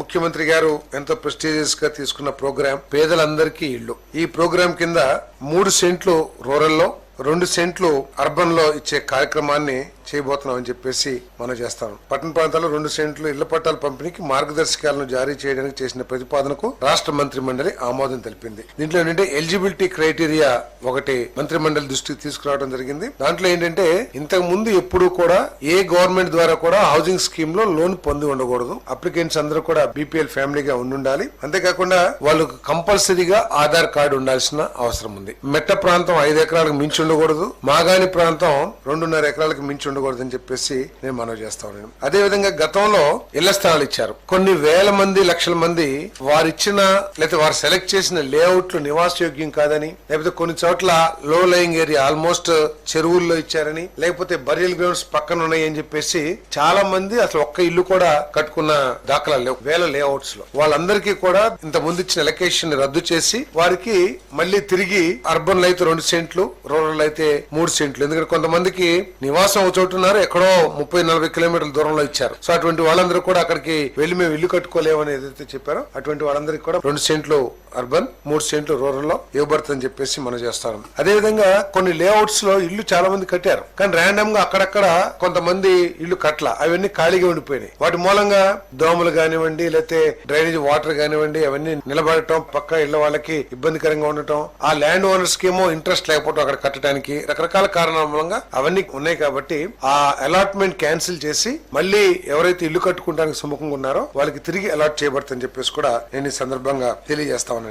ముఖ్యమంత్రి గారు ఎంతో ప్రెస్టీజియస్ గా తీసుకున్న ప్రోగ్రాం పేదలందరికీ ఇళ్లు. ఈ ప్రోగ్రాం కింద 3 సెంట్లు రూరల్ లో 2 సెంట్లు అర్బన్ లో ఇచ్చే కార్యక్రమాన్ని చేయబోతున్నాం అని చెప్పేసి మనం చేస్తాం. పట్టణ ప్రాంతాల్లో 2 సెంట్లు ఇళ్ల పట్టాల పంపిణీకి మార్గదర్శకాలను జారీ చేయడానికి చేసిన ప్రతిపాదనకు రాష్ట్ర మంత్రి మండలి ఆమోదం తెలిపింది. దీంట్లో ఏంటంటే ఎలిజిబిలిటీ క్రైటీరియా ఒకటి మంత్రి మండలి దృష్టికి తీసుకురావడం జరిగింది. దాంట్లో ఏంటంటే ఇంతకు ముందు ఎప్పుడు కూడా ఏ గవర్నమెంట్ ద్వారా కూడా హౌసింగ్ స్కీమ్ లో లోన్ పొంది ఉండకూడదు. అప్లికెంట్స్ అందరూ కూడా బీపీఎల్ ఫ్యామిలీగా ఉండాలి. అంతేకాకుండా వాళ్ళకు కంపల్సరీగా ఆధార్ కార్డు ఉండాల్సిన అవసరం ఉంది. మెట్ట ప్రాంతం 5 ఎకరాలకు మించి ఉండకూడదు. మాగాని ప్రాంతం 2.5 ఎకరాలకు మించి ఉండకూడదని చెప్పేసి నేను మనవి చేస్తా ఉన్నాను. అదే విధంగా గతంలో ఇళ్ల స్థలాలు ఇచ్చారు. కొన్ని వేల మంది లక్షల మంది వారిచ్చిన లేకపోతే వారు సెలెక్ట్ చేసిన లేఅవుట్లు నివాసయోగ్యం కాదని, లేకపోతే కొన్ని చోట్ల లో లయింగ్ ఏరియా ఆల్మోస్ట్ చెరువుల్లో ఇచ్చారని, లేకపోతే బరియల్ గ్రౌండ్స్ పక్కన ఉన్నాయి అని చెప్పేసి చాలా మంది అసలు ఒక్క ఇల్లు కూడా కట్టుకున్న దాఖలా లేవు. వేల లేఅవుట్స్ లో వాళ్ళందరికీ కూడా ఇంత ముందు ఇచ్చిన ఎలకేషన్ రద్దు చేసి వారికి మళ్ళీ తిరిగి అర్బన్ లో అయితే 2 సెంట్లు, రూరల్ అయితే 3 సెంట్లు. ఎందుకంటే కొంతమందికి నివాసం చోటున్నారు, ఎక్కడో 30-40 కిలోమీటర్ల దూరంలో ఇచ్చారు. సో అటువంటి వాళ్ళందరూ కూడా అక్కడికి వెళ్లి మేము ఇల్లు కట్టుకోలేమని ఏదైతే చెప్పారో అటువంటి వాళ్ళందరికీ కూడా 2 సెంట్లు అర్బన్, 3 సెంట్లు రూరల్ లో ఇవ్వబడుతుందని చెప్పేసి మనం చేస్తాం. అదే విధంగా కొన్ని లేఅవుట్స్ లో ఇల్లు చాలా మంది కట్టారు, కానీ ర్యాండమ్ గా అక్కడక్కడ కొంతమంది ఇల్లు కట్ల, అవన్నీ ఖాళీగా ఉండిపోయినాయి. వాటి మూలంగా దోమలు కానివ్వండి, లేకపోతే డ్రైనేజ్ వాటర్ కానివ్వండి, అవన్నీ నిలబడటం, పక్క ఇళ్ల వాళ్ళకి ఇబ్బందికరంగా ఉండటం, ఆ ల్యాండ్ ఓనర్స్ కి ఏమో ఇంట్రెస్ట్ లేకపోవడం అక్కడ కట్టడానికి రకరకాల కారణాల మూలంగా అవన్నీ ఉన్నాయి. కాబట్టి ఆ అలాట్మెంట్ క్యాన్సిల్ చేసి మళ్ళీ ఎవరైతే ఇల్లు కట్టుకోవడానికి సుముఖంగా ఉన్నారో వాళ్ళకి తిరిగి అలాట్ చేయబడుతుందని చెప్పేసి కూడా నేను ఈ సందర్భంగా తెలియజేస్తా ఉన్నాను.